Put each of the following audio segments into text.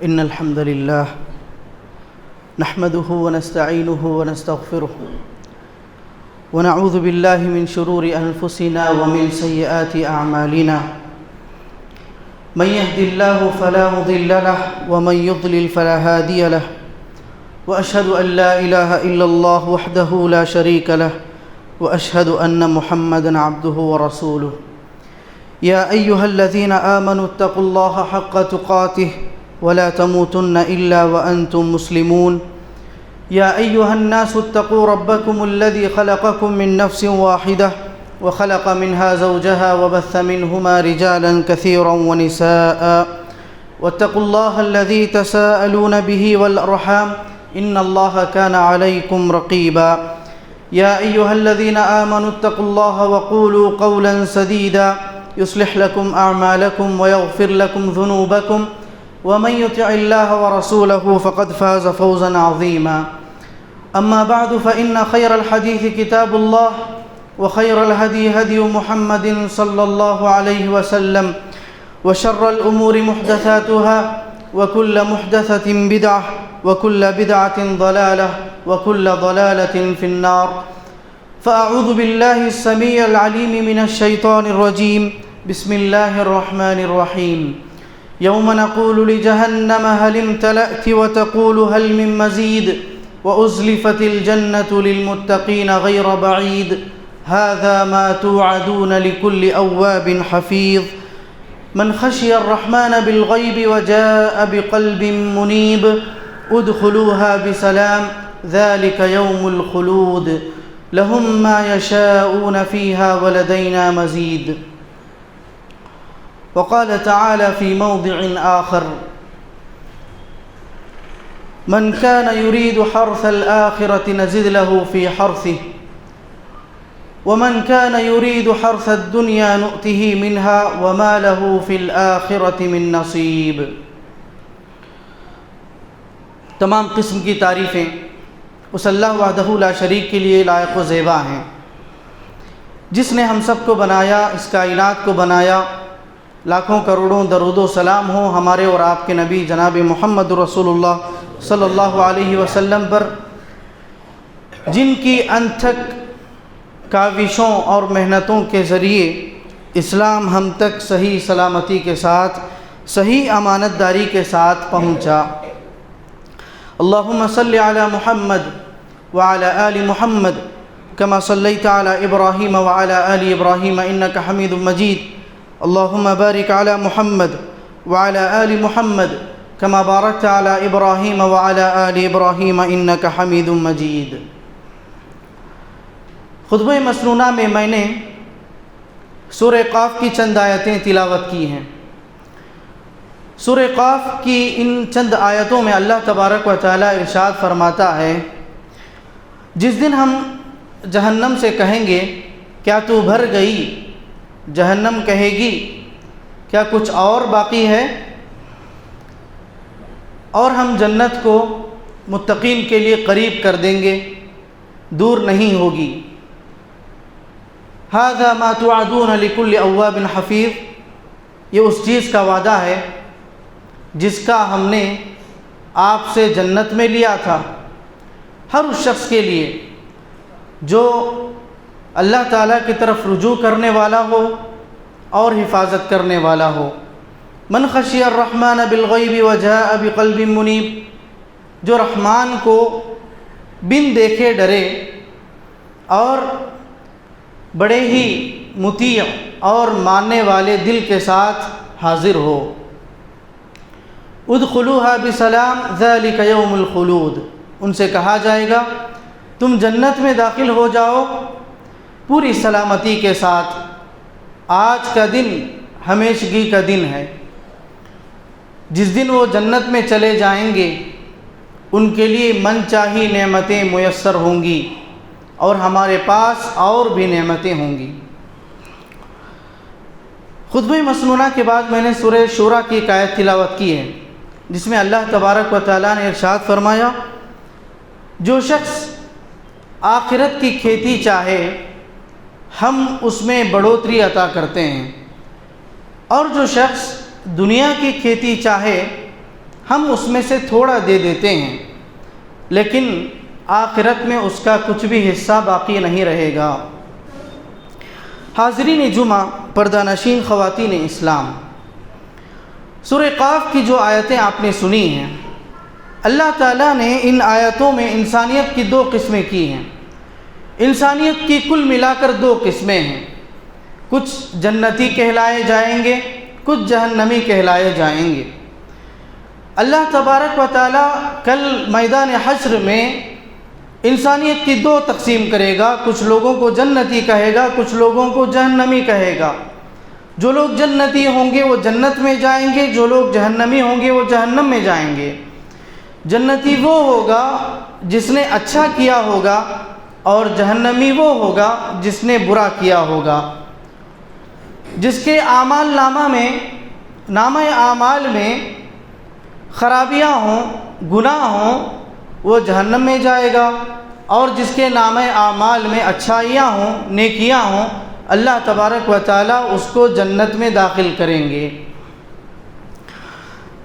إن الحمد لله نحمده ونستعينه ونستغفره ونعوذ بالله من شرور أنفسنا ومن سيئات أعمالنا من يهد الله فلا مضل له ومن يضلل فلا هادي له وأشهد أن لا إله إلا الله وحده لا شريك له وأشهد أن محمدًا عبده ورسوله يا أيها الذين آمنوا اتقوا الله حق تقاته ولا تموتن إلا وأنتم مسلمون يا أيها الناس اتقوا ربكم الذي خلقكم من نفس واحدة وخلق منها زوجها وبث منهما رجالا كثيرا ونساء واتقوا الله الذي تساءلون به والأرحام إن الله كان عليكم رقيبا يا أيها الذين آمنوا اتقوا الله وقولوا قولا سديدا يصلح لكم أعمالكم ويغفر لكم ذنوبكم ومن يطع الله ورسوله فقد فاز فوزا عظيما أما بعد فإن خير الحديث كتاب الله وخير الهدي هدي محمد صلى الله عليه وسلم وشر الأمور محدثاتها وكل محدثة بدعة وكل بدعة ضلالة وكل ضلالة في النار فأعوذ بالله السميع العليم من الشيطان الرجيم بسم الله الرحمن الرحيم يوم نقول لجهنم هل امتلأت وتقول هل من مزيد وأزلفت الجنة للمتقين غير بعيد هذا ما توعدون لكل أواب حفيظ من خشي الرحمن بالغيب وجاء بقلب منيب ادخلوها بسلام ذلك يوم الخلود لهم ما يشاءون فيها ولدينا مزيد وقال تعالى في موضع آخر من كان يريد حرث الآخرة نزد له في حرثه ومن كان يريد حرث الدنيا نؤته منها وما له في الآخرة من نصيب۔ تمام قسم کی تعریفیں اس اللہ وحدہ لا شریک کے لیے لائق و زیبا ہیں، جس نے ہم سب کو بنایا، اس کائنات کو بنایا۔ لاکھوں کروڑوں درود و سلام ہوں ہمارے اور آپ کے نبی جناب محمد رسول اللہ صلی اللہ علیہ وسلم پر، جن کی انتھک کاوشوں اور محنتوں کے ذریعے اسلام ہم تک صحیح سلامتی کے ساتھ، صحیح امانت داری کے ساتھ پہنچا۔ اللہم صلی علی محمد وعلی آل محمد کما صلیت علی ابراہیم وعلی آل ابراہیم انک حمید مجید۔ اللہم بارک علی محمد وعلی آل محمد کما بارکت علی ابراہیم وعلی آل ابراہیم انک حمید مجید۔ خطبہ مسنونہ میں نے سورہ قاف کی چند آیتیں تلاوت کی ہیں۔ سورہ قاف کی ان چند آیتوں میں اللہ تبارک و تعالی ارشاد فرماتا ہے، جس دن ہم جہنم سے کہیں گے کیا تو بھر گئی؟ جہنم کہے گی کیا کچھ اور باقی ہے؟ اور ہم جنت کو متقین کے لیے قریب کر دیں گے، دور نہیں ہوگی۔ ھذا ما توعدون لکل اواب حفیظ، یہ اس چیز کا وعدہ ہے جس کا ہم نے آپ سے جنت میں لیا تھا، ہر اس شخص کے لیے جو اللہ تعالیٰ کی طرف رجوع کرنے والا ہو اور حفاظت کرنے والا ہو۔ من خشی الرحمن بالغیب وجاء بقلب منیب، جو رحمان کو بن دیکھے ڈرے اور بڑے ہی مطیع اور ماننے والے دل کے ساتھ حاضر ہو۔ ادخلوها بسلام ذلک یوم الخلود، ان سے کہا جائے گا تم جنت میں داخل ہو جاؤ پوری سلامتی کے ساتھ، آج کا دن ہمیشگی کا دن ہے۔ جس دن وہ جنت میں چلے جائیں گے ان کے لیے من چاہی نعمتیں میسر ہوں گی اور ہمارے پاس اور بھی نعمتیں ہوں گی۔ خطبہ مسنونہ کے بعد میں نے سورہ شورى کی ایک آیت تلاوت کی ہے، جس میں اللہ تبارک و تعالیٰ نے ارشاد فرمایا، جو شخص آخرت کی کھیتی چاہے ہم اس میں بڑھوتری عطا کرتے ہیں، اور جو شخص دنیا کی کھیتی چاہے ہم اس میں سے تھوڑا دے دیتے ہیں، لیکن آخرت میں اس کا کچھ بھی حصہ باقی نہیں رہے گا۔ حاضرین جمعہ، پردہ نشین خواتین اسلام، سورہ قاف کی جو آیتیں آپ نے سنی ہیں، اللہ تعالیٰ نے ان آیتوں میں انسانیت کی دو قسمیں کی ہیں۔ انسانیت کی کل ملا کر دو قسمیں ہیں، کچھ جنتی کہلائے جائیں گے، کچھ جہنمی کہلائے جائیں گے۔ اللہ تبارک و تعالیٰ کل میدان حشر میں انسانیت کی دو تقسیم کرے گا، کچھ لوگوں کو جنتی کہے گا، کچھ لوگوں کو جہنمی کہے گا۔ جو لوگ جنتی ہوں گے وہ جنت میں جائیں گے، جو لوگ جہنمی ہوں گے وہ جہنم میں جائیں گے۔ جنتی وہ ہوگا جس نے اچھا کیا ہوگا، اور جہنمی وہ ہوگا جس نے برا کیا ہوگا۔ جس کے اعمال نامہ میں، نامہ اعمال میں خرابیاں ہوں، گناہ ہوں، وہ جہنم میں جائے گا، اور جس کے نامہ اعمال میں اچھائیاں ہوں، نیکیاں ہوں، اللہ تبارک و تعالیٰ اس کو جنت میں داخل کریں گے۔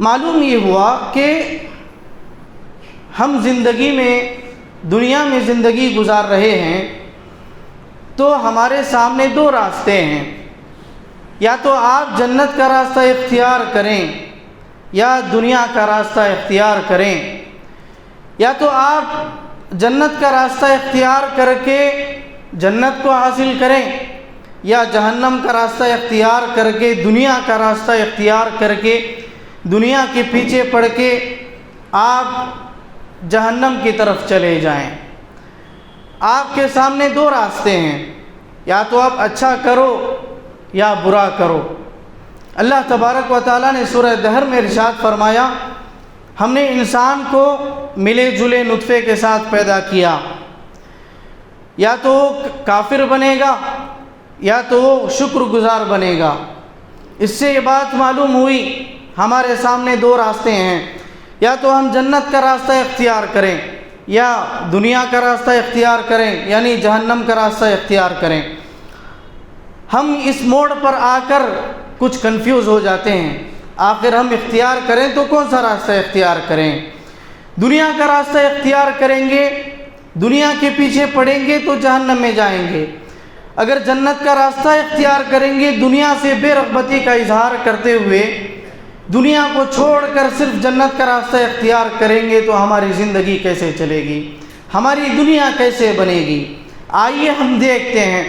معلوم یہ ہوا کہ ہم زندگی میں، دنیا میں زندگی گزار رہے ہیں تو ہمارے سامنے دو راستے ہیں، یا تو آپ جنت کا راستہ اختیار کریں یا دنیا کا راستہ اختیار کریں، یا تو آپ جنت کا راستہ اختیار کر کے جنت کو حاصل کریں، یا جہنم کا راستہ اختیار کر کے، دنیا کا راستہ اختیار کر کے، دنیا کے پیچھے پڑ کے آپ جہنم کی طرف چلے جائیں۔ آپ کے سامنے دو راستے ہیں، یا تو آپ اچھا کرو یا برا کرو۔ اللہ تبارک و تعالیٰ نے سورہ دہر میں ارشاد فرمایا، ہم نے انسان کو ملے جلے نطفے کے ساتھ پیدا کیا، یا تو وہ کافر بنے گا یا تو وہ شکر گزار بنے گا۔ اس سے یہ بات معلوم ہوئی ہمارے سامنے دو راستے ہیں، یا تو ہم جنت کا راستہ اختیار کریں یا دنیا کا راستہ اختیار کریں، یعنی جہنم کا راستہ اختیار کریں۔ ہم اس موڑ پر آ کر کچھ کنفیوز ہو جاتے ہیں، آخر ہم اختیار کریں تو کون سا راستہ اختیار کریں؟ دنیا کا راستہ اختیار کریں گے، دنیا کے پیچھے پڑیں گے تو جہنم میں جائیں گے۔ اگر جنت کا راستہ اختیار کریں گے، دنیا سے بے رغبتی کا اظہار کرتے ہوئے دنیا کو چھوڑ کر صرف جنت کا راستہ اختیار کریں گے تو ہماری زندگی کیسے چلے گی؟ ہماری دنیا کیسے بنے گی؟ آئیے ہم دیکھتے ہیں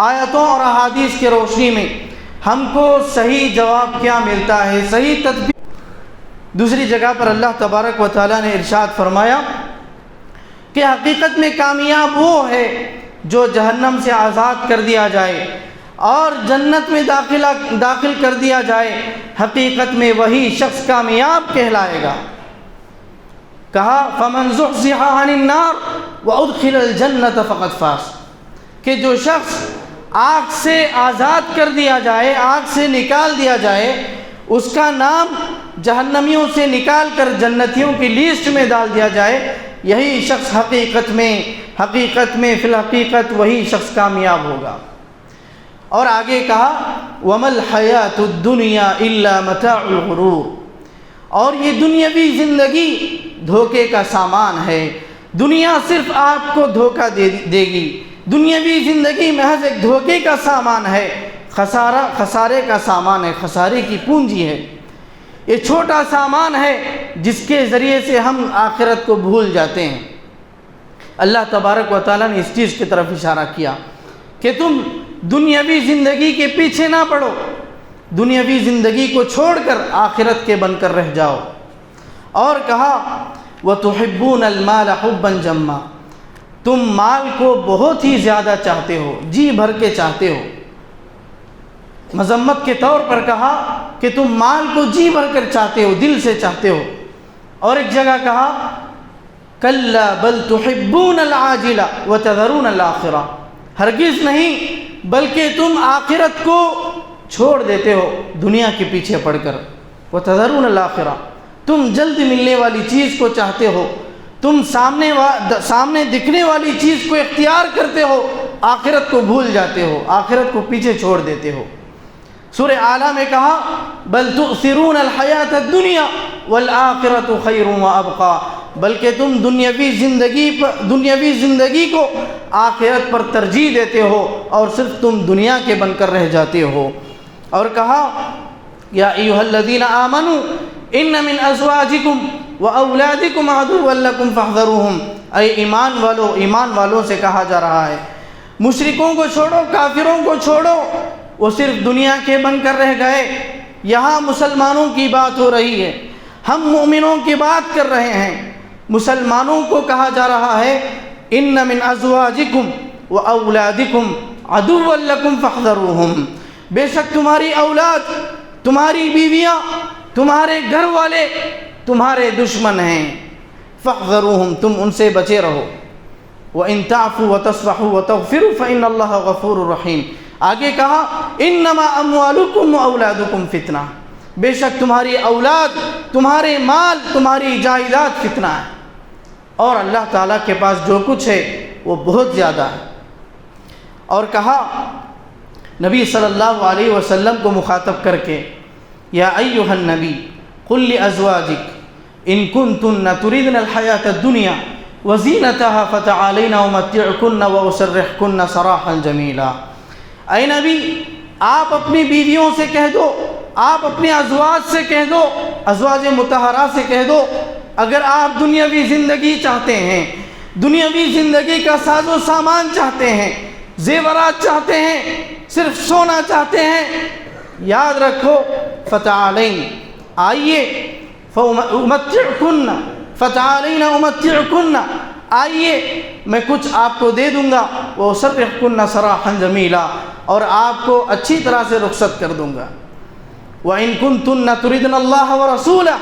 آیتوں اور احادیث کی روشنی میں ہم کو صحیح جواب کیا ملتا ہے، صحیح تدبیر۔ دوسری جگہ پر اللہ تبارک و تعالیٰ نے ارشاد فرمایا کہ حقیقت میں کامیاب وہ ہے جو جہنم سے آزاد کر دیا جائے اور جنت میں داخل کر دیا جائے، حقیقت میں وہی شخص کامیاب کہلائے گا۔ کہا فمن زحزح عن النار وادخل الجنۃ فقد فاز، کہ جو شخص آگ سے آزاد کر دیا جائے، آگ سے نکال دیا جائے، اس کا نام جہنمیوں سے نکال کر جنتیوں کی لیسٹ میں ڈال دیا جائے، یہی شخص حقیقت میں فی الحقیقت وہی شخص کامیاب ہوگا۔ اور آگے کہا وَمَا الْحَيَاةُ الدُّنْيَا إِلَّا مَتَاعُ الْغُرُورِ، اور یہ دنیاوی زندگی دھوکے کا سامان ہے، دنیا صرف آپ کو دھوکہ دے گی، دنیاوی زندگی محض ایک دھوکے کا سامان ہے، خسارے کا سامان ہے، خسارے کی پونجی ہے، یہ چھوٹا سامان ہے جس کے ذریعے سے ہم آخرت کو بھول جاتے ہیں۔ اللہ تبارک و تعالیٰ نے اس چیز کی طرف اشارہ کیا کہ تم دنیاوی زندگی کے پیچھے نہ پڑو، دنیاوی زندگی کو چھوڑ کر آخرت کے بن کر رہ جاؤ۔ اور کہا وَتُحِبُّونَ الْمَالَ حُبًّا جَمًّا، تم مال کو بہت ہی زیادہ چاہتے ہو، جی بھر کے چاہتے ہو۔ مذمت کے طور پر کہا کہ تم مال کو جی بھر کر چاہتے ہو، دل سے چاہتے ہو۔ اور ایک جگہ کہا کَلَّا بَلْ تُحِبُّونَ الْعَاجِلَ وَتَذَرُونَ الْآخِرَةَ، ہرگز نہیں بلکہ تم آخرت کو چھوڑ دیتے ہو دنیا کے پیچھے پڑ کر۔ وَتَذَرُونَ الْآخِرَةَ، تم جلد ملنے والی چیز کو چاہتے ہو، تم سامنے دکھنے والی چیز کو اختیار کرتے ہو، آخرت کو بھول جاتے ہو، آخرت کو پیچھے چھوڑ دیتے ہو۔ سورہ اعلیٰ میں کہا بل تؤثرون الحیات الدنیا والآخرۃ خیر وابقیٰ، بلکہ تم دنیاوی زندگی کو آخرت پر ترجیح دیتے ہو اور صرف تم دنیا کے بن کر رہ جاتے ہو۔ اور کہا یا ایھا الذین آمنوا ان من ازواجکم واولادکم عدوا لکم فاحذروہم، اے ایمان والوں سے کہا جا رہا ہے مشرکوں کو چھوڑو، کافروں کو چھوڑو، وہ صرف دنیا کے بن کر رہ گئے۔ یہاں مسلمانوں کی بات ہو رہی ہے، ہم مومنوں کی بات کر رہے ہیں۔ مسلمانوں کو کہا جا رہا ہے ان من ازواجکم واولادکم عدوا لکم فاحذروہم، بے شک تمہاری اولاد، تمہاری بیویاں، تمہارے گھر والے تمہارے دشمن ہیں، فاحذروہم، تم ان سے بچے رہو۔ وَإِن تَعْفُوا وَتَصْفَحُوا وَتَغْفِرُوا فَإِنَّ اللَّهَ غَفُورٌ رَحِيمٌ۔ آگے کہا انما اموالکم واولادکم فتنہ، بے شک تمہاری اولاد، تمہارے مال، تمہاری جائیداد فتنہ ہے، اور اللہ تعالیٰ کے پاس جو کچھ ہے وہ بہت زیادہ ہے۔ اور کہا نبی صلی اللہ علیہ وسلم کو مخاطب کر کے یا ایھا النبی قل لازواجک ان کنتن تردن الحیاۃ الدنیا وزینتها فتعالین امتعکن واسرحکن سراحا جمیلا۔ اے نبی، آپ اپنی بیویوں سے کہہ دو، آپ اپنے ازواج سے کہہ دو، ازواج مطہرہ سے کہہ دو، اگر آپ دنیاوی زندگی چاہتے ہیں، دنیاوی زندگی کا ساز و سامان چاہتے ہیں، زیورات چاہتے ہیں، صرف سونا چاہتے ہیں، یاد رکھو فتعالین، آئیے، امتعکن، فتعالین امتعکن، آئیے میں کچھ آپ کو دے دوں گا، واسرحکن سراحا جمیلا، اور آپ کو اچھی طرح سے رخصت کر دوں گا۔ وَإِن كُنتُنَّ تُرِدْنَ اللَّهَ وَرَسُولَهُ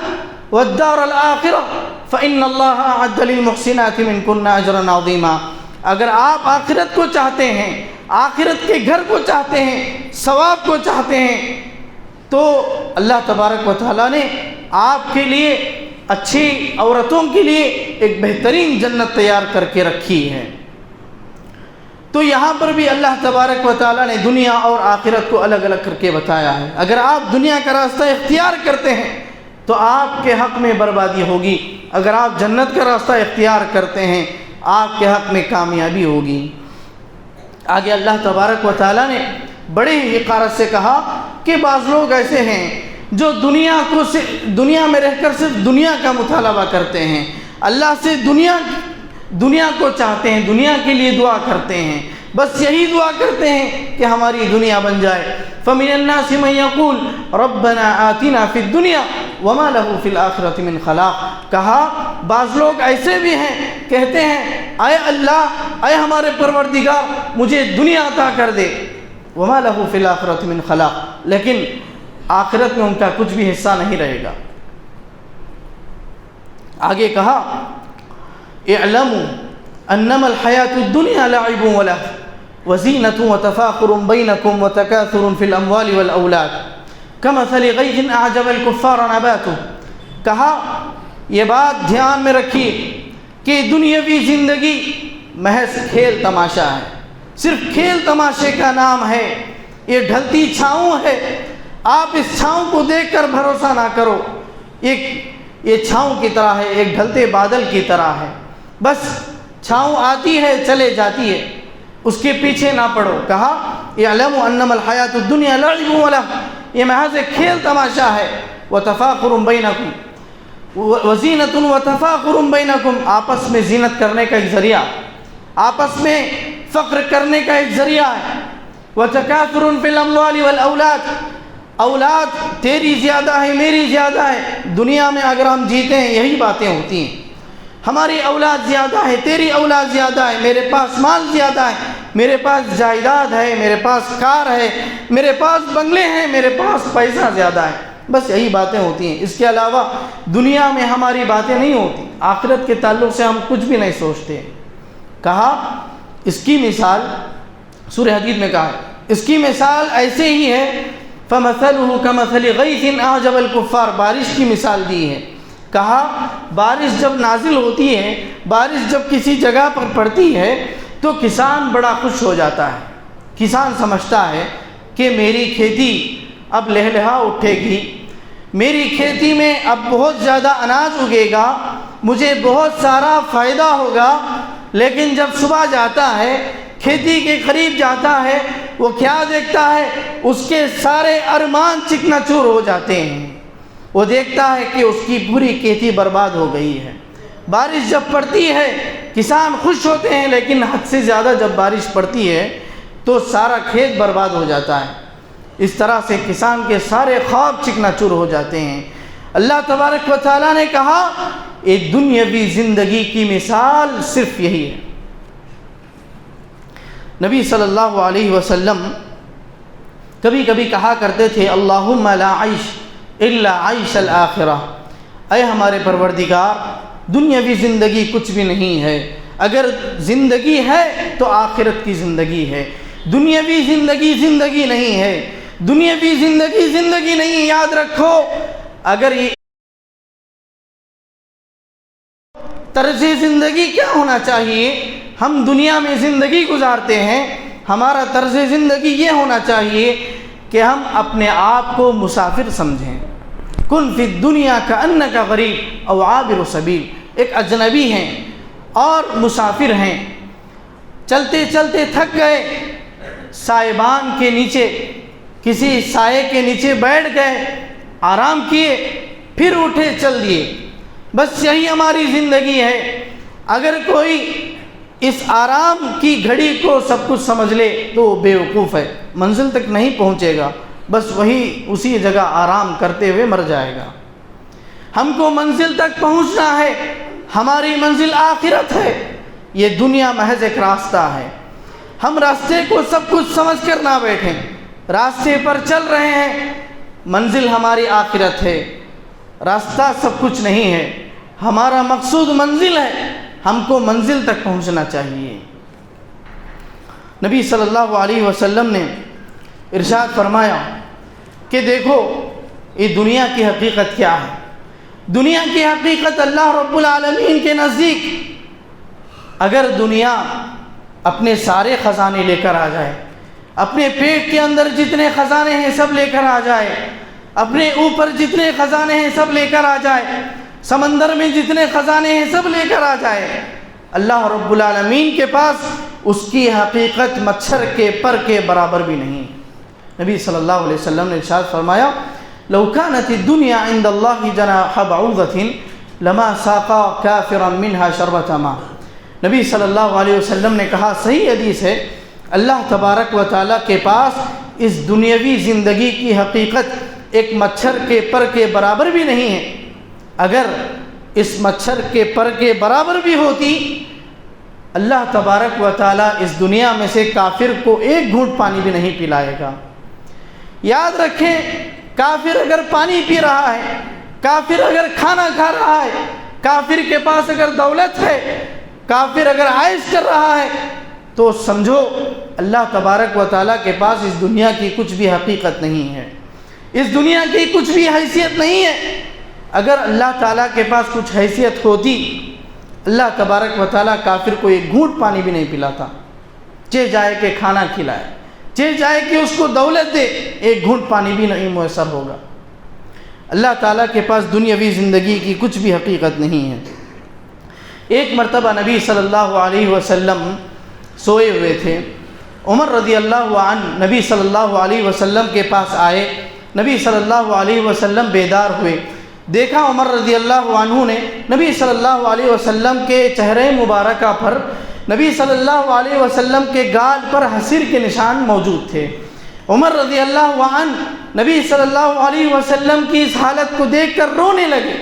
وَالدَّارَ الْآخِرَةَ فَإِنَّ اللَّهَ أَعَدَّ لِلْمُحْسِنَاتِ مِنكُنَّ أَجْرًا عَظِيمًا، اگر آپ آخرت کو چاہتے ہیں، آخرت کے گھر کو چاہتے ہیں، ثواب کو چاہتے ہیں، تو اللہ تبارک و تعالیٰ نے آپ کے لیے، اچھی عورتوں کے لیے ایک بہترین جنت تیار کر کے رکھی ہے۔ تو یہاں پر بھی اللہ تبارک و تعالیٰ نے دنیا اور آخرت کو الگ الگ کر کے بتایا ہے۔ اگر آپ دنیا کا راستہ اختیار کرتے ہیں تو آپ کے حق میں بربادی ہوگی، اگر آپ جنت کا راستہ اختیار کرتے ہیں آپ کے حق میں کامیابی ہوگی۔ آگے اللہ تبارک و تعالیٰ نے بڑے ہی حقارت سے کہا کہ بعض لوگ ایسے ہیں جو دنیا میں رہ کر صرف دنیا کا مطالبہ کرتے ہیں، اللہ سے دنیا کو چاہتے ہیں، دنیا کے لیے دعا کرتے ہیں، بس یہی دعا کرتے ہیں کہ ہماری دنیا بن جائے۔ فَمِنَ النَّاسِ مَن يَقُولُ رَبَّنَا آتِنَا فِي الدُّنْيَا وَمَا لَهُ فِي الْآخِرَةِ مِنْ خَلَاقٍ، کہا بعض لوگ ایسے بھی ہیں کہتے ہیں اے اللہ، اے ہمارے پروردگار مجھے دنیا عطا کر دے، وَمَا لَهُ فِي الْآخِرَةِ مِنْ خَلَاقٍ، لیکن آخرت میں ان کا کچھ بھی حصہ نہیں رہے گا۔ آگے کہا اعلموا انما الحیاۃ الدنیا لعب ولهو وزینۃ وتفاخر بینکم وتکاثر فی الاموال والاولاد کمثل غیث اعجب الکفار نباتہ، کہا یہ بات دھیان میں رکھیے کہ دنیاوی زندگی محض کھیل تماشا ہے، صرف کھیل تماشے کا نام ہے، یہ ڈھلتی چھاؤں ہے، آپ اس چھاؤں کو دیکھ کر بھروسہ نہ کرو، یہ چھاؤں کی طرح ہے، ایک ڈھلتے بادل کی طرح ہے، بس چھاؤں آتی ہے چلے جاتی ہے، اس کے پیچھے نہ پڑو۔ کہا اعلموا انما الحیاۃ الدنیا لعب ولهو، یہ محض ایک کھیل تماشا ہے، وتفاخر بینکم، وزینۃ وتفاخر بینکم، آپس میں زینت کرنے کا ایک ذریعہ، آپس میں فخر کرنے کا ایک ذریعہ ہے، وتکاثر فی الاموال والاولاد، اولاد تیری زیادہ ہے میری زیادہ ہے، دنیا میں اگر ہم جیتے ہیں یہی باتیں ہوتی ہیں، ہماری اولاد زیادہ ہے، تیری اولاد زیادہ ہے، میرے پاس مال زیادہ ہے، میرے پاس جائیداد ہے، میرے پاس کار ہے، میرے پاس بنگلے ہیں، میرے پاس پیسہ زیادہ ہے، بس یہی باتیں ہوتی ہیں، اس کے علاوہ دنیا میں ہماری باتیں نہیں ہوتی، آخرت کے تعلق سے ہم کچھ بھی نہیں سوچتے۔ کہا اس کی مثال سورہ حدید میں کہا ہے، اس کی مثال ایسے ہی ہے، فَمَثَلُهُ كَمَثَلِ غَيْثٍ أَعْجَبَ الْكُفَّارِ، بارش کی مثال دی ہے۔ کہا بارش جب نازل ہوتی ہے، بارش جب کسی جگہ پر پڑتی ہے تو کسان بڑا خوش ہو جاتا ہے، کسان سمجھتا ہے کہ میری کھیتی اب لہلہا اٹھے گی، میری کھیتی میں اب بہت زیادہ اناج اگے گا، مجھے بہت سارا فائدہ ہوگا۔ لیکن جب صبح جاتا ہے، کھیتی کے قریب جاتا ہے، وہ کیا دیکھتا ہے؟ اس کے سارے ارمان چکنا چور ہو جاتے ہیں۔ وہ دیکھتا ہے کہ اس کی پوری کھیتی برباد ہو گئی ہے۔ بارش جب پڑتی ہے کسان خوش ہوتے ہیں، لیکن حد سے زیادہ جب بارش پڑتی ہے تو سارا کھیت برباد ہو جاتا ہے۔ اس طرح سے کسان کے سارے خواب چکنا چور ہو جاتے ہیں۔ اللہ تبارک و تعالیٰ نے کہا ایک دنیاوی زندگی کی مثال صرف یہی ہے۔ نبی صلی اللہ علیہ وسلم کبھی کبھی کہا کرتے تھے اللہم لا عیش الا عیش الآخرہ، اے ہمارے پروردگار دنیاوی زندگی کچھ بھی نہیں ہے، اگر زندگی ہے تو آخرت کی زندگی ہے، دنیاوی زندگی زندگی نہیں ہے، دنیاوی زندگی زندگی نہیں۔ یاد رکھو، اگر یہ طرز زندگی کیا ہونا چاہیے؟ ہم دنیا میں زندگی گزارتے ہیں، ہمارا طرز زندگی یہ ہونا چاہیے کہ ہم اپنے آپ کو مسافر سمجھیں۔ کن فی الدنیا کأنک غریب او عابر سبیل، ایک اجنبی ہیں اور مسافر ہیں، چلتے چلتے تھک گئے، سائبان کے نیچے کسی سائے کے نیچے بیٹھ گئے، آرام کیے، پھر اٹھے چل دیے، بس یہی ہماری زندگی ہے۔ اگر کوئی اس آرام کی گھڑی کو سب کچھ سمجھ لے تو وہ بیوقوف ہے، منزل تک نہیں پہنچے گا، بس وہی اسی جگہ آرام کرتے ہوئے مر جائے گا۔ ہم کو منزل تک پہنچنا ہے، ہماری منزل آخرت ہے، یہ دنیا محض ایک راستہ ہے۔ ہم راستے کو سب کچھ سمجھ کر نہ بیٹھیں، راستے پر چل رہے ہیں، منزل ہماری آخرت ہے، راستہ سب کچھ نہیں ہے، ہمارا مقصود منزل ہے، ہم کو منزل تک پہنچنا چاہیے۔ نبی صلی اللہ علیہ وسلم نے ارشاد فرمایا کہ دیکھو یہ دنیا کی حقیقت کیا ہے۔ دنیا کی حقیقت اللہ رب العالمین کے نزدیک، اگر دنیا اپنے سارے خزانے لے کر آ جائے، اپنے پیٹ کے اندر جتنے خزانے ہیں سب لے کر آ جائے، اپنے اوپر جتنے خزانے ہیں سب لے کر آ جائے، سمندر میں جتنے خزانے ہیں سب لے کر آ جائے، اللہ رب العالمین کے پاس اس کی حقیقت مچھر کے پر کے برابر بھی نہیں۔ نبی صلی اللہ علیہ وسلم نے ارشاد فرمایا لو كانت الدنيا عند الله جناح بعوضة لما ساقا كافرا منها شربة ماء۔ نبی صلی اللہ علیہ وسلم نے کہا، صحیح حدیث ہے، اللہ تبارک و تعالیٰ کے پاس اس دنیاوی زندگی کی حقیقت ایک مچھر کے پر کے برابر بھی نہیں ہے۔ اگر اس مچھر کے پر کے برابر بھی ہوتی، اللہ تبارک و تعالیٰ اس دنیا میں سے کافر کو ایک گھونٹ پانی بھی نہیں پلائے گا۔ یاد رکھیں، کافر اگر پانی پی رہا ہے، کافر اگر کھانا کھا رہا ہے، کافر کے پاس اگر دولت ہے، کافر اگر عائش کر رہا ہے، تو سمجھو اللہ تبارک و تعالیٰ کے پاس اس دنیا کی کچھ بھی حقیقت نہیں ہے، اس دنیا کی کچھ بھی حیثیت نہیں ہے۔ اگر اللہ تعالیٰ کے پاس کچھ حیثیت ہوتی، اللہ تبارک و تعالیٰ کافر کو ایک گھونٹ پانی بھی نہیں پلاتا، چاہے جائے کہ کھانا کھلائے، چاہے جائے کہ اس کو دولت دے، ایک گھونٹ پانی بھی نہیں میسر ہوگا۔ اللہ تعالیٰ کے پاس دنیاوی زندگی کی کچھ بھی حقیقت نہیں ہے۔ ایک مرتبہ نبی صلی اللہ علیہ وسلم سوئے ہوئے تھے، عمر رضی اللہ عنہ نبی صلی اللہ علیہ وسلم کے پاس آئے، نبی صلی اللہ علیہ وسلم بیدار ہوئے، دیکھا عمر رضی اللہ عنہ نے نبی صلی اللہ علیہ وسلم کے چہرے مبارکہ پر، نبی صلی اللہ علیہ وسلم کے گال پر حسیر کے نشان موجود تھے۔ عمر رضی اللہ عنہ نبی صلی اللہ علیہ وسلم کی اس حالت کو دیکھ کر رونے لگے۔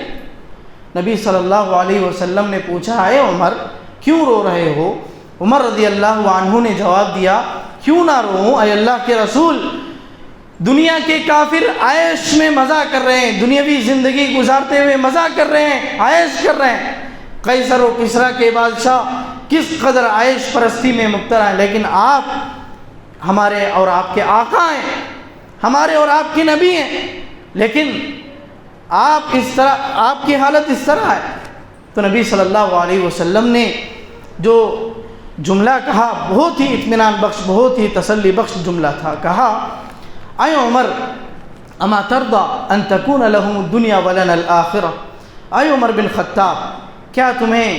نبی صلی اللہ علیہ وسلم نے پوچھا، اے عمر کیوں رو رہے ہو؟ عمر رضی اللہ عنہ نے جواب دیا، کیوں نہ روؤں اے اللہ کے رسول، دنیا کے کافر عیش میں مزہ کر رہے ہیں، دنیاوی زندگی گزارتے ہوئے مزہ کر رہے ہیں، عیش کر رہے ہیں، قیصر و کسریٰ کے بادشاہ کس قدر عیش پرستی میں مبتلا ہیں، لیکن آپ ہمارے اور آپ کے آقا ہیں، ہمارے اور آپ کے نبی ہیں، لیکن آپ اس طرح، آپ کی حالت اس طرح ہے۔ تو نبی صلی اللہ علیہ وسلم نے جو جملہ کہا بہت ہی اطمینان بخش، بہت ہی تسلی بخش جملہ تھا، کہا، اے عمر اما ترضى ان تكون لهم الدنيا ولنا الآخرة۔ اے عمر بن خطاب، کیا تمہیں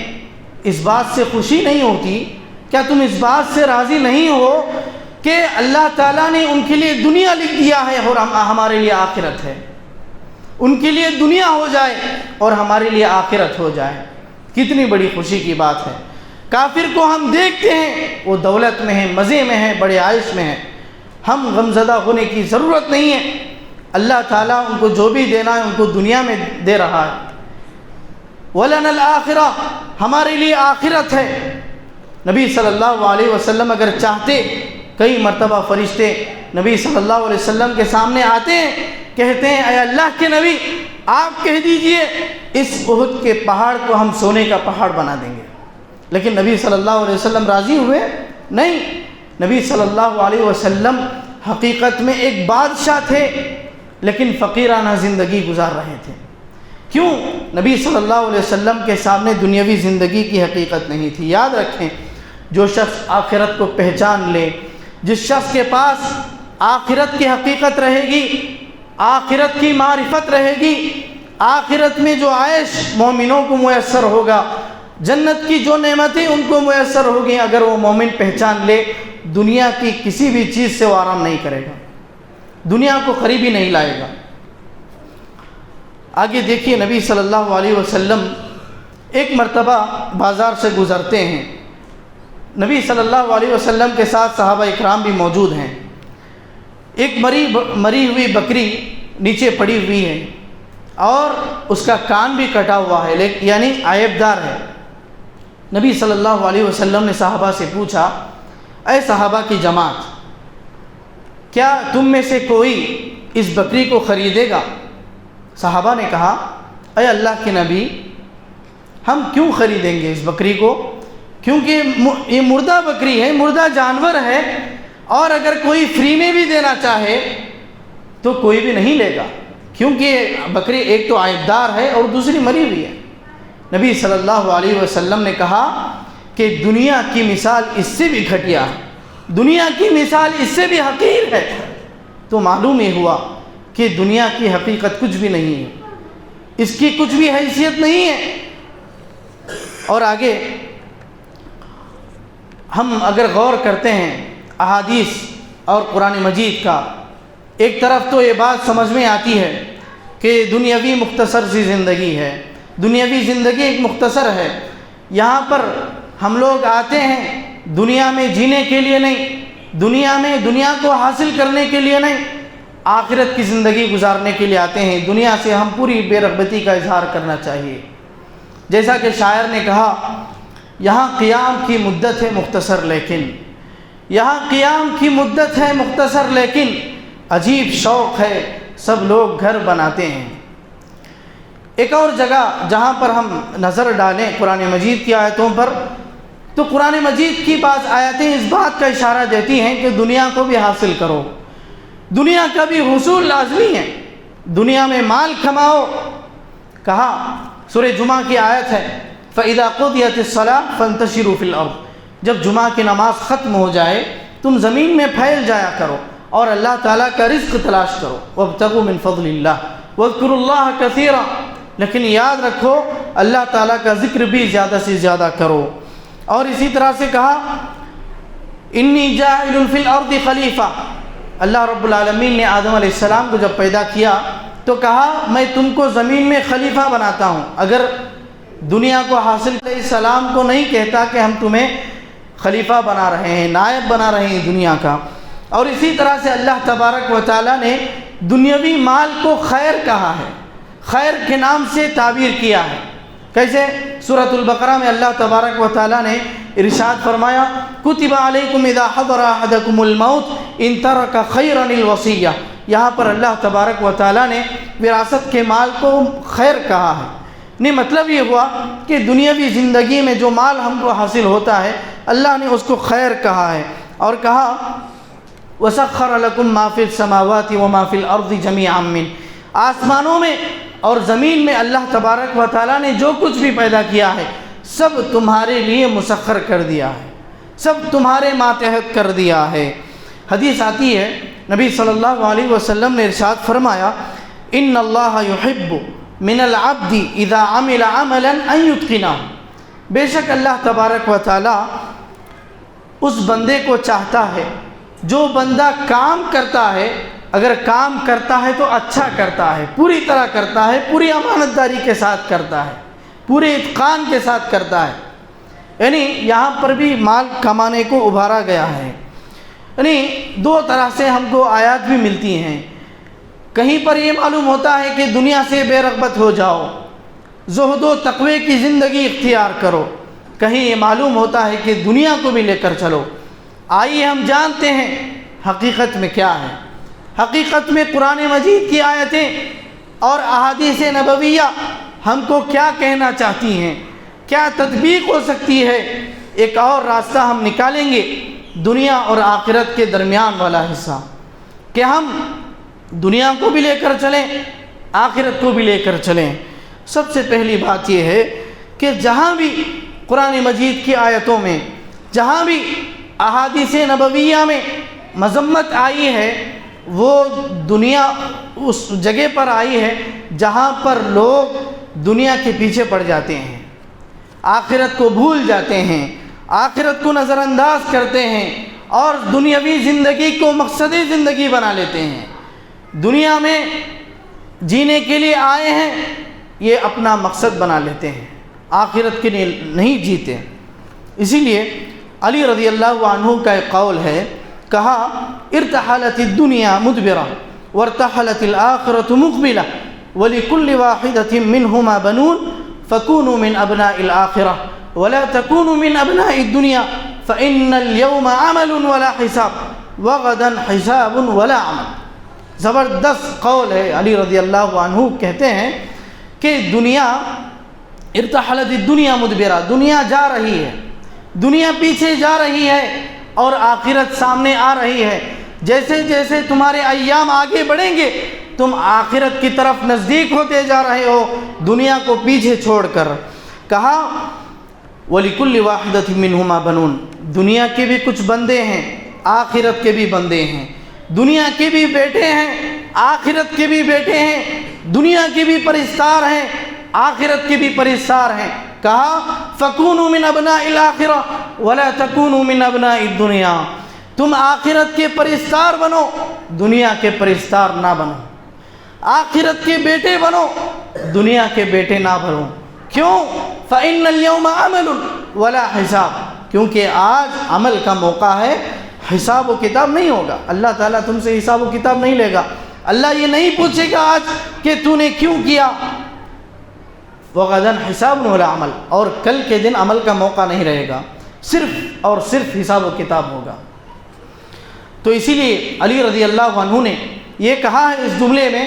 اس بات سے خوشی نہیں ہوتی، کیا تم اس بات سے راضی نہیں ہو کہ اللہ تعالیٰ نے ان کے لیے دنیا لکھ دیا ہے اور ہمارے لیے آخرت ہے؟ ان کے لیے دنیا ہو جائے اور ہمارے لیے آخرت ہو جائے، کتنی بڑی خوشی کی بات ہے۔ کافر کو ہم دیکھتے ہیں وہ دولت میں ہے، مزے میں ہے، بڑے عائش میں ہے، ہم غمزدہ ہونے کی ضرورت نہیں ہے۔ اللہ تعالیٰ ان کو جو بھی دینا ہے ان کو دنیا میں دے رہا ہے۔ وَلَنَا الْآخِرَةُ، ہمارے لیے آخرت ہے۔ نبی صلی اللہ علیہ وسلم اگر چاہتے، کئی مرتبہ فرشتے نبی صلی اللہ علیہ وسلم کے سامنے آتے ہیں، کہتے ہیں اے اللہ کے نبی آپ کہہ دیجئے اس احد کے پہاڑ کو ہم سونے کا پہاڑ بنا دیں گے، لیکن نبی صلی اللہ علیہ وسلم راضی ہوئے نہیں۔ نبی صلی اللہ علیہ وسلم حقیقت میں ایک بادشاہ تھے لیکن فقیرانہ زندگی گزار رہے تھے۔ کیوں؟ نبی صلی اللہ علیہ وسلم کے سامنے دنیاوی زندگی کی حقیقت نہیں تھی۔ یاد رکھیں، جو شخص آخرت کو پہچان لے، جس شخص کے پاس آخرت کی حقیقت رہے گی، آخرت کی معرفت رہے گی، آخرت میں جو عیش مومنوں کو میسر ہوگا، جنت کی جو نعمتیں ان کو میسر ہوگی، اگر وہ مومن پہچان لے، دنیا کی کسی بھی چیز سے وہ آرام نہیں کرے گا، دنیا کو قریبی نہیں لائے گا۔ آگے دیکھیے، نبی صلی اللہ علیہ وسلم ایک مرتبہ بازار سے گزرتے ہیں، نبی صلی اللہ علیہ وسلم کے ساتھ صحابہ اکرام بھی موجود ہیں۔ ایک مری ہوئی بکری نیچے پڑی ہوئی ہے اور اس کا کان بھی کٹا ہوا ہے، یعنی عیب دار ہے۔ نبی صلی اللہ علیہ وسلم نے صحابہ سے پوچھا، اے صحابہ کی جماعت، کیا تم میں سے کوئی اس بکری کو خریدے گا؟ صحابہ نے کہا، اے اللہ کے نبی، ہم کیوں خریدیں گے اس بکری کو؟ کیونکہ یہ مردہ بکری ہے، مردہ جانور ہے، اور اگر کوئی فری میں بھی دینا چاہے تو کوئی بھی نہیں لے گا، کیونکہ بکری ایک تو عیبدار ہے اور دوسری مری ہوئی ہے۔ نبی صلی اللہ علیہ وسلم نے کہا کہ دنیا کی مثال اس سے بھی گھٹیا ہے، دنیا کی مثال اس سے بھی حقیر ہے۔ تو معلوم ہی ہوا کہ دنیا کی حقیقت کچھ بھی نہیں ہے، اس کی کچھ بھی حیثیت نہیں ہے۔ اور آگے ہم اگر غور کرتے ہیں احادیث اور قرآن مجید کا، ایک طرف تو یہ بات سمجھ میں آتی ہے کہ دنیاوی مختصر سی زندگی ہے، دنیاوی زندگی ایک مختصر ہے، یہاں پر ہم لوگ آتے ہیں دنیا میں جینے کے لیے نہیں، دنیا کو حاصل کرنے کے لیے نہیں، آخرت کی زندگی گزارنے کے لیے آتے ہیں۔ دنیا سے ہم پوری بے رغبتی کا اظہار کرنا چاہیے۔ جیسا کہ شاعر نے کہا، یہاں قیام کی مدت ہے مختصر لیکن، یہاں قیام کی مدت ہے مختصر لیکن عجیب شوق ہے سب لوگ گھر بناتے ہیں۔ ایک اور جگہ جہاں پر ہم نظر ڈالیں قرآن مجید کی آیتوں پر، تو قرآن مجید کی بعض آیتیں اس بات کا اشارہ دیتی ہیں کہ دنیا کو بھی حاصل کرو، دنیا کا بھی حصول لازمی ہے، دنیا میں مال کماؤ۔ کہا، سورہ جمعہ کی آیت ہے، فَإِذَا قُضِيَتِ الصَّلَاةُ فَانْتَشِرُوا فِي الْأَرْضِ، جب جمعہ کی نماز ختم ہو جائے تم زمین میں پھیل جایا کرو اور اللہ تعالیٰ کا رزق تلاش کرو، وَابْتَغُوا مِنْ فَضْلِ اللَّهِ وَاذْكُرُوا اللَّهَ كَثِيرًا، لیکن یاد رکھو اللہ تعالیٰ کا ذکر بھی زیادہ سے زیادہ کرو۔ اور اسی طرح سے کہا، اِنِّي جَاعِلٌ فِي الْأَرْضِ خَلِيفَةً، اللہ رب العالمین نے آدم علیہ السلام کو جب پیدا کیا تو کہا میں تم کو زمین میں خلیفہ بناتا ہوں۔ اگر دنیا کو حاصل علیہ السلام کو نہیں کہتا کہ ہم تمہیں خلیفہ بنا رہے ہیں، نائب بنا رہے ہیں دنیا کا۔ اور اسی طرح سے اللہ تبارک و تعالیٰ نے دنیاوی مال کو خیر کہا ہے، خیر کے نام سے تعبیر کیا ہے۔ کیسے؟ سورۃ البقرہ میں اللہ تبارک و تعالیٰ نے ارشاد فرمایا، کتب علیکم اذا حضر احدکم الموت ان ترک خیرا الوصیہ، یہاں پر اللہ تبارک و تعالیٰ نے وراثت کے مال کو خیر کہا ہے۔ نہیں، مطلب یہ ہوا کہ دنیاوی زندگی میں جو مال ہم کو حاصل ہوتا ہے اللہ نے اس کو خیر کہا ہے۔ اور کہا، وَسَخَّرَ لَكُم مَّا فِي السَّمَاوَاتِ وَمَا فِي الْأَرْضِ جَمِيعًا مِّنْهُ، آسمانوں میں اور زمین میں اللہ تبارک و تعالیٰ نے جو کچھ بھی پیدا کیا ہے سب تمہارے لیے مسخر کر دیا ہے، سب تمہارے ماتحت کر دیا ہے۔ حدیث آتی ہے نبی صلی اللہ علیہ وسلم نے ارشاد فرمایا ان اللہ یحب من العبد اذا عمل عملا ان یتقنہ، بے شک اللہ تبارک و تعالی اس بندے کو چاہتا ہے جو بندہ کام کرتا ہے، اگر کام کرتا ہے تو اچھا کرتا ہے، پوری طرح کرتا ہے، پوری امانت داری کے ساتھ کرتا ہے، پورے اتقان کے ساتھ کرتا ہے۔ یعنی یہاں پر بھی مال کمانے کو ابھارا گیا ہے۔ یعنی دو طرح سے ہم کو آیات بھی ملتی ہیں، کہیں پر یہ معلوم ہوتا ہے کہ دنیا سے بے رغبت ہو جاؤ، زہد و تقوی کی زندگی اختیار کرو، کہیں یہ معلوم ہوتا ہے کہ دنیا کو بھی لے کر چلو۔ آئیے ہم جانتے ہیں حقیقت میں کیا ہے۔ حقیقت میں قرآن مجید کی آیتیں اور احادیث نبویہ ہم کو کیا کہنا چاہتی ہیں، کیا تطبیق ہو سکتی ہے۔ ایک اور راستہ ہم نکالیں گے دنیا اور آخرت کے درمیان والا حصہ، کہ ہم دنیا کو بھی لے کر چلیں، آخرت کو بھی لے کر چلیں۔ سب سے پہلی بات یہ ہے کہ جہاں بھی قرآن مجید کی آیتوں میں، جہاں بھی احادیث نبویہ میں مذمت آئی ہے، وہ دنیا اس جگہ پر آئی ہے جہاں پر لوگ دنیا کے پیچھے پڑ جاتے ہیں، آخرت کو بھول جاتے ہیں، آخرت کو نظر انداز کرتے ہیں اور دنیاوی زندگی کو مقصد زندگی بنا لیتے ہیں۔ دنیا میں جینے کے لیے آئے ہیں، یہ اپنا مقصد بنا لیتے ہیں، آخرت کے لیے نہیں جیتے۔ اسی لیے علی رضی اللہ عنہ کا ایک قول ہے، کہا ارتحلت الدنیا مدبرہ وارتحلت الآخرۃ مقبلہ ولکل واحدۃ منہما بنون فکونوا من ابناء الآخرہ ولا تکونوا من ابناء الدنیا فإن اليوم عمل ولا حساب وغدا حساب ولا عمل۔ زبردست قول ہے۔ علی رضی اللہ عنہ کہتے ہیں کہ دنیا ارتحلت الدنیا مدبرہ، دنیا جا رہی ہے، دنیا پیچھے جا رہی ہے اور آخرت سامنے آ رہی ہے۔ جیسے جیسے تمہارے ایام آگے بڑھیں گے تم آخرت کی طرف نزدیک ہوتے جا رہے ہو، دنیا کو پیچھے چھوڑ کر۔ کہا وَلِكُلِّ وَاحِدَةٍ مِّنْهُمَا بَنُونَ، دنیا کے بھی کچھ بندے ہیں، آخرت کے بھی بندے ہیں، دنیا کے بھی بیٹے ہیں، آخرت کے بھی بیٹے ہیں، دنیا کے بھی پرستار ہیں، آخرت کے بھی پرستار ہیں۔ کہا فَكُونُوا مِنْ أَبْنَاءِ الْآخِرَةِ وَلَا تَكُونُوا مِنْ أَبْنَاءِ الدُّنْيَا، تم آخرت کے پرستار بنو، دنیا کے پرستار نہ بنو، آخرت کے بیٹے بنو، دنیا کے بیٹے نہ بنو۔ کیوں؟ فَإِنَّ الْيَوْمَ عَمَلٌ وَلَا حِسَابٌ، کیونکہ آج عمل کا موقع ہے، حساب و کتاب نہیں ہوگا۔ اللہ تعالیٰ تم سے حساب و کتاب نہیں لے گا۔ اللہ یہ نہیں پوچھے گا آج کہ تو نے کیوں کیا۔ وَغَدًا حِسَابٌ وَلَا عَمَلٌ، اور کل کے دن عمل کا موقع نہیں رہے گا، صرف اور صرف حساب و کتاب ہوگا۔ تو اسی لیے علی رضی اللہ عنہ نے یہ کہا ہے اس جملے میں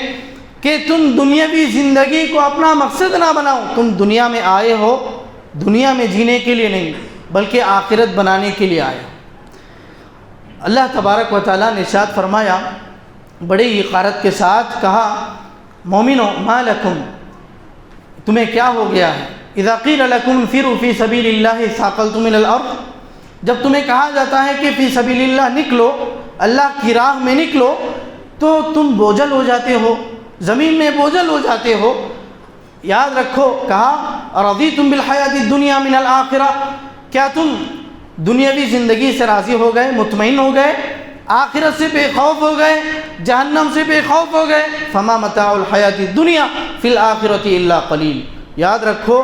کہ تم دنیاوی زندگی کو اپنا مقصد نہ بناؤ، تم دنیا میں آئے ہو دنیا میں جینے کے لیے نہیں بلکہ آخرت بنانے کے لیے آئے۔ اللہ تبارک و تعالیٰ نے ارشاد فرمایا بڑی حقارت کے ساتھ، کہا مومنو ما لکم، تمہیں کیا ہو گیا ہے، اذا قیل لکم انفروا فی سبیل اللہ ثاقلتم الی الارض، جب تمہیں کہا جاتا ہے کہ فی سبیل اللہ نکلو، اللہ کی راہ میں نکلو، تو تم بوجھل ہو جاتے ہو، زمین میں بوجھل ہو جاتے ہو۔ یاد رکھو، کہا رضیتم بالحیات الدنیا من الآخرہ، کیا تم دنیاوی زندگی سے راضی ہو گئے، مطمئن ہو گئے، آخرت سے بے خوف ہو گئے، جہنم سے بے خوف ہو گئے؟ فما متاع الحیات الدنیا فی الآخرۃ الا قلیل۔ یاد رکھو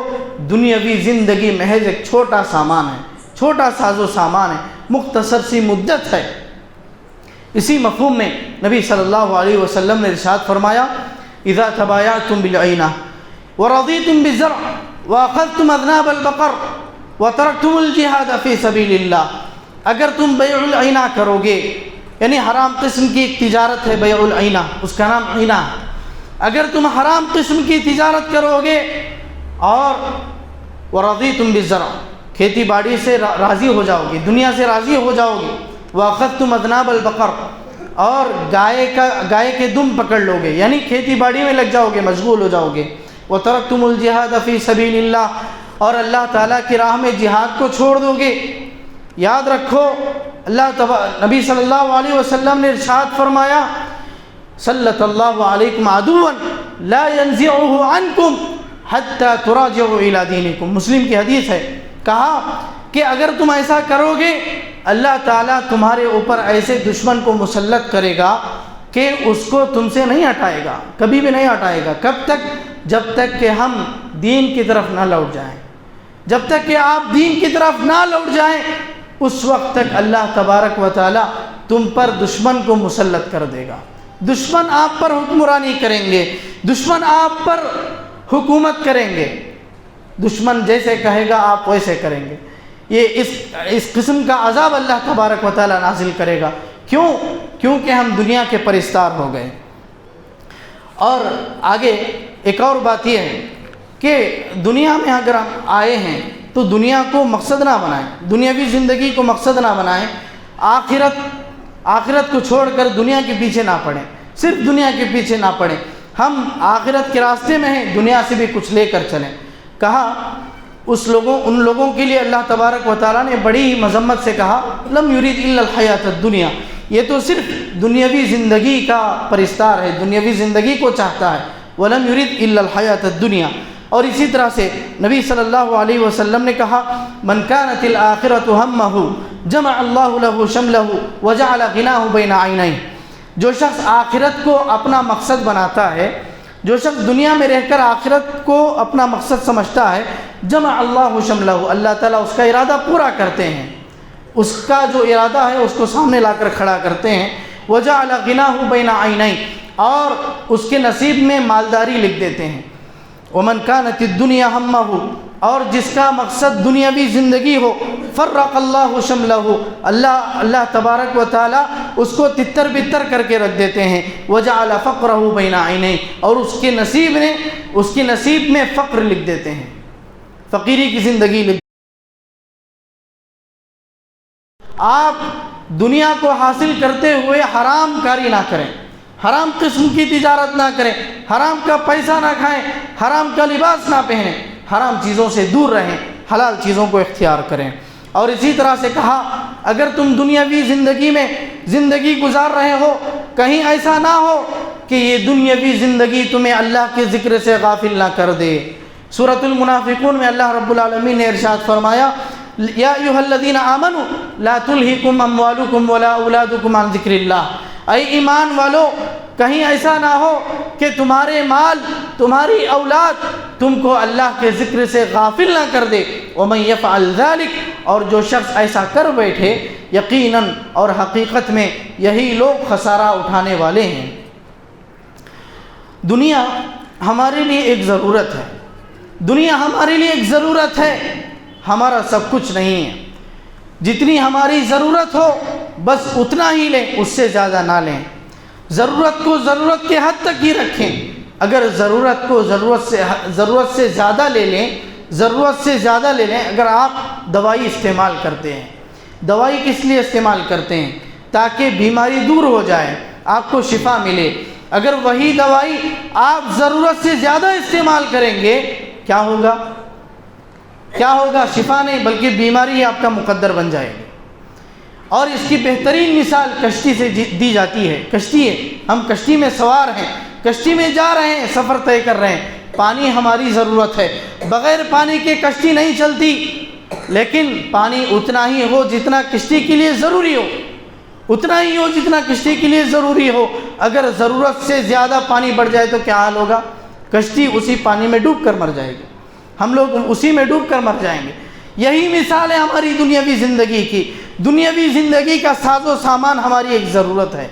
دنیاوی زندگی محض ایک چھوٹا سامان ہے، چھوٹا ساز و سامان ہے، مختصر سی مدت ہے۔ اسی مفہوم میں نبی صلی اللہ علیہ وسلم نے ارشاد فرمایا اذا تبایعتم بالعینہ ورضیتم بالزرع واخذتم اذناب البقر وترکتم الجہاد فی سبیل اللہ، اگر تم بیع العینہ کرو گے، یعنی حرام قسم کی ایک تجارت ہے بیع العینہ، اس کا نام عینہ، اگر تم حرام قسم کی تجارت کرو گے اور ورضیتم بالزرع، کھیتی باڑی سے راضی ہو جاؤ گے، دنیا سے راضی ہو جاؤ گے، واخذتم اذناب البقر، اور گائے کے دم پکڑ لو گے، یعنی کھیتی باڑی میں لگ جاؤ گے، مشغول ہو جاؤ گے، وترکتم الجہاد فی سبیل اللہ، اور اللہ تعالیٰ کی راہ میں جہاد کو چھوڑ دو گے۔ یاد رکھو نبی صلی اللہ علیہ وسلم نے ارشاد فرمایا صلت اللہ علیکم عدوا لا ينزعه عنکم حتی تراجعوا الی دینکم، مسلم کی حدیث ہے۔ کہا کہ اگر تم ایسا کرو گے اللہ تعالیٰ تمہارے اوپر ایسے دشمن کو مسلط کرے گا کہ اس کو تم سے نہیں ہٹائے گا، کبھی بھی نہیں ہٹائے گا۔ کب تک؟ جب تک کہ ہم دین کی طرف نہ لوٹ جائیں، جب تک کہ آپ دین کی طرف نہ لوٹ جائیں اس وقت تک اللہ تبارک و تعالیٰ تم پر دشمن کو مسلط کر دے گا۔ دشمن آپ پر حکمرانی کریں گے، دشمن آپ پر حکومت کریں گے، دشمن جیسے کہے گا آپ ویسے کریں گے۔ یہ اس قسم کا عذاب اللہ تبارک و تعالیٰ نازل کرے گا۔ کیوں؟ کیونکہ ہم دنیا کے پرستار ہو گئے۔ اور آگے ایک اور بات یہ ہے کہ دنیا میں اگر ہم آئے ہیں تو دنیا کو مقصد نہ بنائیں، دنیاوی زندگی کو مقصد نہ بنائیں، آخرت کو چھوڑ کر دنیا کے پیچھے نہ پڑیں، صرف دنیا کے پیچھے نہ پڑیں۔ ہم آخرت کے راستے میں ہیں، دنیا سے بھی کچھ لے کر چلیں۔ کہا ان لوگوں کے لیے اللہ تبارک و تعالیٰ نے بڑی ہی مذمت سے کہا لم یرید الا الحیات الدنیا، یہ تو صرف دنیاوی زندگی کا پرستار ہے، دنیاوی زندگی کو چاہتا ہے، ولم یرید الا الحیات الدنیا۔ اور اسی طرح سے نبی صلی اللہ علیہ وسلم نے کہا من كانت الآخرۃ ہمہ جمع اللہ له شملہ وجعل غناہ بین عینیہ، جو شخص آخرت کو اپنا مقصد بناتا ہے، جو شخص دنیا میں رہ کر آخرت کو اپنا مقصد سمجھتا ہے، جمع اللہ شملہ، اللہ تعالیٰ اس کا ارادہ پورا کرتے ہیں، اس کا جو ارادہ ہے اس کو سامنے لا کر کھڑا کرتے ہیں، وجعل غناہ بین عینیہ، اور اس کے نصیب میں مالداری لکھ دیتے ہیں۔ ومن كانت الدنیا ہمہ، اور جس کا مقصد دنیاوی زندگی ہو، فرق اللہ شملہ، اللہ تبارک و تعالیٰ اس کو تتر بتر کر کے رکھ دیتے ہیں، وجعل فقرہ بین عینیہ، اور اس کے نصیب میں فقر لکھ دیتے ہیں، فقیری کی زندگی لکھ۔ آپ دنیا کو حاصل کرتے ہوئے حرام کاری نہ کریں، حرام قسم کی تجارت نہ کریں، حرام کا پیسہ نہ کھائیں، حرام کا لباس نہ پہنیں، حرام چیزوں سے دور رہیں، حلال چیزوں کو اختیار کریں۔ اور اسی طرح سے کہا اگر تم دنیاوی زندگی میں زندگی گزار رہے ہو، کہیں ایسا نہ ہو کہ یہ دنیاوی زندگی تمہیں اللہ کے ذکر سے غافل نہ کر دے۔ سورۃ المنافقون میں اللہ رب العالمین نے ارشاد فرمایا یا ایھا الذین آمنوا لا تلہکم اموالکم ولا اولادکم عن ذکر اللہ، اے ایمان والو کہیں ایسا نہ ہو کہ تمہارے مال، تمہاری اولاد تم کو اللہ کے ذکر سے غافل نہ کر دے۔ ومن یفعل ذلک، اور جو شخص ایسا کر بیٹھے یقیناً اور حقیقت میں یہی لوگ خسارہ اٹھانے والے ہیں۔ دنیا ہمارے لیے ایک ضرورت ہے، دنیا ہمارے لیے ایک ضرورت ہے، ہمارا سب کچھ نہیں ہے۔ جتنی ہماری ضرورت ہو بس اتنا ہی لیں، اس سے زیادہ نہ لیں۔ ضرورت کو ضرورت کے حد تک ہی رکھیں۔ اگر ضرورت کو ضرورت سے زیادہ لے لیں، اگر آپ دوائی استعمال کرتے ہیں، دوائی کس لیے استعمال کرتے ہیں؟ تاکہ بیماری دور ہو جائے، آپ کو شفا ملے۔ اگر وہی دوائی آپ ضرورت سے زیادہ استعمال کریں گے کیا ہوگا؟ شفا نہیں بلکہ بیماری ہی آپ کا مقدر بن جائے گی۔ اور اس کی بہترین مثال کشتی سے دی جاتی ہے۔ کشتی ہے، ہم کشتی میں سوار ہیں، کشتی میں جا رہے ہیں، سفر طے کر رہے ہیں، پانی ہماری ضرورت ہے، بغیر پانی کے کشتی نہیں چلتی، لیکن پانی اتنا ہی ہو جتنا کشتی کے لیے ضروری ہو، اتنا ہی ہو جتنا کشتی کے لیے ضروری ہو۔ اگر ضرورت سے زیادہ پانی بڑھ جائے تو کیا حال ہوگا؟ کشتی اسی پانی میں ڈوب کر مر جائے گی، ہم لوگ اسی میں ڈوب کر مر جائیں گے۔ یہی مثال ہے ہماری دنیاوی زندگی کی۔ دنیاوی زندگی کا ساز و سامان ہماری ایک ضرورت ہے۔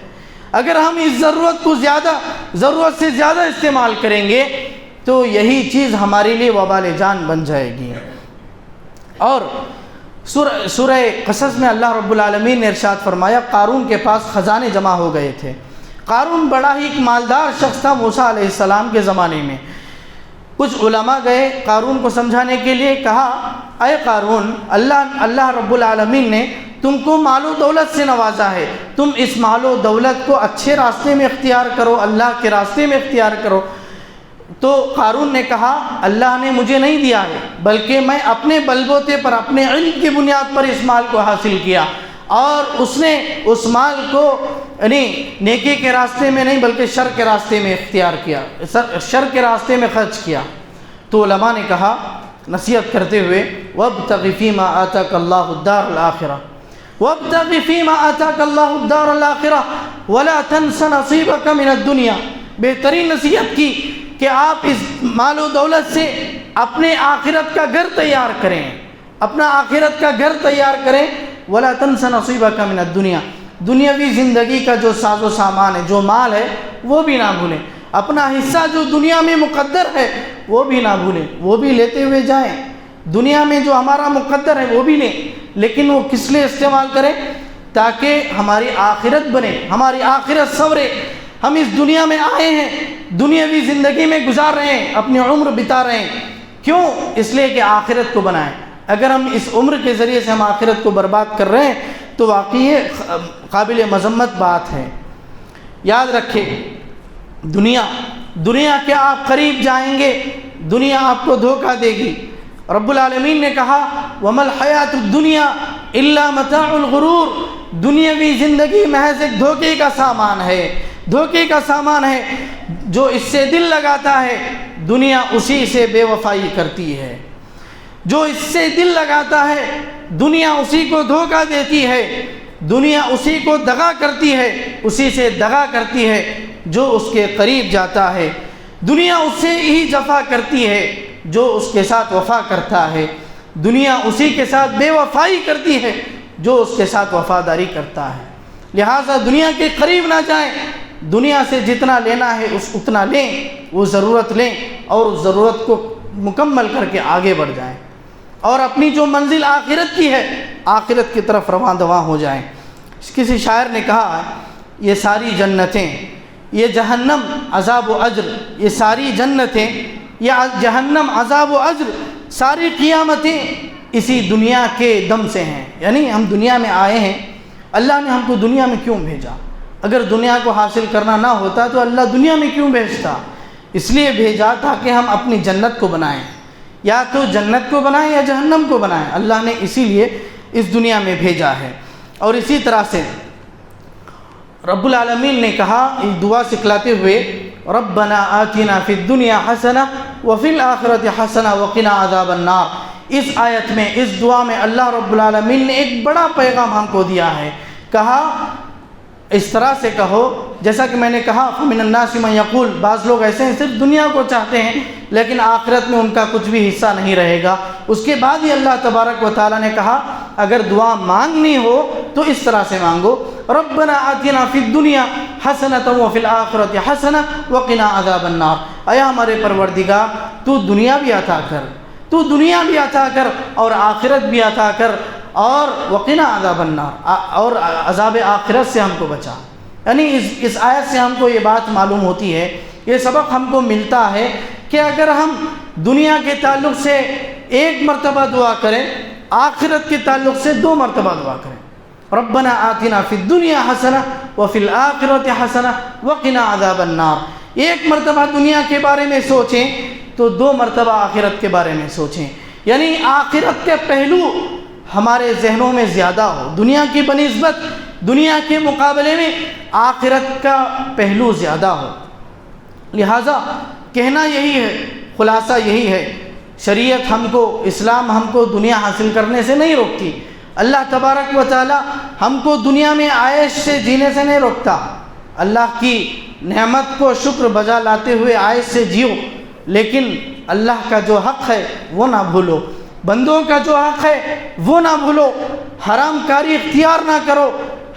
اگر ہم اس ضرورت سے زیادہ استعمال کریں گے تو یہی چیز ہمارے لیے وبال جان بن جائے گی۔ اور سورہ قصص میں اللہ رب العالمین نے ارشاد فرمایا قارون کے پاس خزانے جمع ہو گئے تھے۔ قارون بڑا ہی ایک مالدار شخص تھا موسیٰ علیہ السلام کے زمانے میں۔ کچھ علماء گئے قارون کو سمجھانے کے لیے، کہا اے قارون، اللہ رب العالمین نے تم کو مال و دولت سے نوازا ہے، تم اس مال و دولت کو اچھے راستے میں اختیار کرو، اللہ کے راستے میں اختیار کرو۔ تو قارون نے کہا اللہ نے مجھے نہیں دیا ہے، بلکہ میں اپنے بل بوتے پر، اپنے علم کی بنیاد پر اس مال کو حاصل کیا، اور اس نے اس مال کو یعنی نیکی کے راستے میں نہیں بلکہ شر کے راستے میں اختیار کیا، شر کے راستے میں خرچ کیا۔ تو علماء نے کہا نصیحت کرتے ہوئے وابتغ فیما آتاک اللہ الدار الآخرہ، وابتغ فیما آتاک اللہ الدار الآخرہ ولا تنس نصیبک من الدنیا، بہترین نصیحت کی کہ آپ اس مال و دولت سے اپنے آخرت کا گھر تیار کریں، اپنا آخرت کا گھر تیار کریں۔ ولا تنس نصیبک من الدنیا، دنیاوی زندگی کا جو ساز و سامان ہے، جو مال ہے وہ بھی نہ بھولیں، اپنا حصہ جو دنیا میں مقدر ہے وہ بھی نہ بھولیں، وہ بھی لیتے ہوئے جائیں۔ دنیا میں جو ہمارا مقدر ہے وہ بھی لیں، لیکن وہ کس لیے استعمال کریں؟ تاکہ ہماری آخرت بنے، ہماری آخرت سنورے۔ ہم اس دنیا میں آئے ہیں، دنیاوی زندگی میں گزار رہے ہیں، اپنی عمر بتا رہے ہیں، کیوں؟ اس لیے کہ آخرت کو بنائیں۔ اگر ہم اس عمر کے ذریعے سے ہم آخرت کو برباد کر رہے ہیں تو واقعی قابل مذمت بات ہے۔ یاد رکھیں، دنیا کے آپ قریب جائیں گے، دنیا آپ کو دھوکہ دے گی۔ رب العالمین نے کہا وَمَا الْحَيَاةُ الدُّنْيَا إِلَّا مَتَاعُ الْغُرُورِ، دنیاوی زندگی محض ایک دھوکے کا سامان ہے، دھوکے کا سامان ہے۔ جو اس سے دل لگاتا ہے دنیا اسی سے بے وفائی کرتی ہے، جو اس سے دل لگاتا ہے دنیا اسی کو دھوکہ دیتی ہے، دنیا اسی کو دغا کرتی ہے، اسی سے دغا کرتی ہے جو اس کے قریب جاتا ہے، دنیا اس سے ہی جفا کرتی ہے جو اس کے ساتھ وفا کرتا ہے، دنیا اسی کے ساتھ بے وفائی کرتی ہے جو اس کے ساتھ وفاداری کرتا ہے۔ لہٰذا دنیا کے قریب نہ جائیں، دنیا سے جتنا لینا ہے اتنا لیں، وہ ضرورت لیں اور اس ضرورت کو مکمل کر کے آگے بڑھ جائیں، اور اپنی جو منزل آخرت کی ہے آخرت کی طرف رواں دواں ہو جائیں۔ کسی شاعر نے کہا یہ ساری جنتیں، یہ جہنم عذاب و اجر، یہ ساری جنتیں، یہ جہنم عذاب و اجر، ساری قیامتیں اسی دنیا کے دم سے ہیں۔ یعنی ہم دنیا میں آئے ہیں، اللہ نے ہم کو دنیا میں کیوں بھیجا؟ اگر دنیا کو حاصل کرنا نہ ہوتا تو اللہ دنیا میں کیوں بھیجتا؟ اس لیے بھیجا تاکہ ہم اپنی جنت کو بنائیں، یا تو جنت کو بنائیں یا جہنم کو بنائیں۔ اللہ نے اسی لیے اس دنیا میں بھیجا ہے۔ اور اسی طرح سے رب العالمین نے کہا دعا سکھلاتے ہوئے ربنا آتنا فی الدنیا حسنہ وفی الآخرۃ حسنہ وقنا عذاب النار۔ اس آیت میں، اس دعا میں اللہ رب العالمین نے ایک بڑا پیغام ہم کو دیا ہے۔ کہا اس طرح سے کہو جیسا کہ میں نے کہا فمن الناس من یقول، بعض لوگ ایسے ہیں صرف دنیا کو چاہتے ہیں لیکن آخرت میں ان کا کچھ بھی حصہ نہیں رہے گا۔ اس کے بعد ہی اللہ تبارک و تعالیٰ نے کہا اگر دعا مانگنی ہو تو اس طرح سے مانگو ربنا آتنا فی الدنیا حسنۃ وفی الآخرۃ حسنہ وقنا عذاب النار۔ اے ہمارے پروردگار تو دنیا بھی عطا کر، تو دنیا بھی عطا کر اور آخرت بھی عطا کر، اور وقنا عذاب النار، اور عذاب آخرت سے ہم کو بچا۔ یعنی اس آیت سے ہم کو یہ بات معلوم ہوتی ہے، یہ سبق ہم کو ملتا ہے کہ اگر ہم دنیا کے تعلق سے ایک مرتبہ دعا کریں، آخرت کے تعلق سے 2 مرتبہ دعا کریں، ربنا آتنا فی الدنیا حسنہ وفی الآخرۃ حسنہ وقنا عذاب النار۔ ایک مرتبہ دنیا کے بارے میں سوچیں تو 2 مرتبہ آخرت کے بارے میں سوچیں، یعنی آخرت کے پہلو ہمارے ذہنوں میں زیادہ ہو، دنیا کی بنسبت دنیا کے مقابلے میں آخرت کا پہلو زیادہ ہو۔ لہٰذا کہنا یہی ہے، خلاصہ یہی ہے، شریعت ہم کو، اسلام ہم کو دنیا حاصل کرنے سے نہیں روکتی، اللہ تبارک و تعالی ہم کو دنیا میں عائش سے جینے سے نہیں روکتا۔ اللہ کی نعمت کو شکر بجا لاتے ہوئے عائش سے جیو، لیکن اللہ کا جو حق ہے وہ نہ بھولو، بندوں کا جو حق ہے وہ نہ بھولو، حرام کاری اختیار نہ کرو،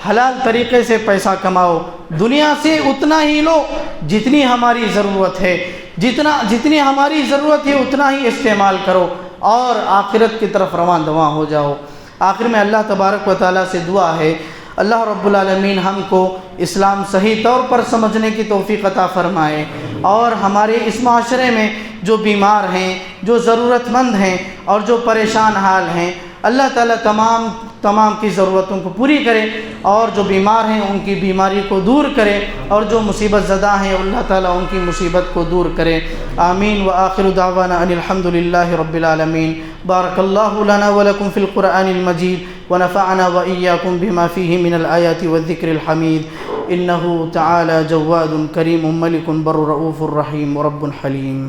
حلال طریقے سے پیسہ کماؤ، دنیا سے اتنا ہی لو جتنی ہماری ضرورت ہے، جتنی ہماری ضرورت ہے اتنا ہی استعمال کرو، اور آخرت کی طرف رواں دواں ہو جاؤ۔ آخر میں اللہ تبارک و تعالیٰ سے دعا ہے اللہ رب العالمین ہم کو اسلام صحیح طور پر سمجھنے کی توفیق عطا فرمائے، اور ہمارے اس معاشرے میں جو بیمار ہیں، جو ضرورت مند ہیں اور جو پریشان حال ہیں، اللہ تعالیٰ تمام کی ضرورتوں کو پوری کرے، اور جو بیمار ہیں ان کی بیماری کو دور کرے، اور جو مصیبت زدہ ہیں اللہ تعالیٰ ان کی مصیبت کو دور کرے۔ آمین۔ وآخر دعوانا ان الحمد للہ رب العالمین۔ بارک اللہ لنا ولکم فی القرآن المجید ونفعنا وإیاکم بما فیہ من الآیات والذکر الحمید، انہ تعالی جواد کریم ملک بر رؤوف رحیم رب حلیم۔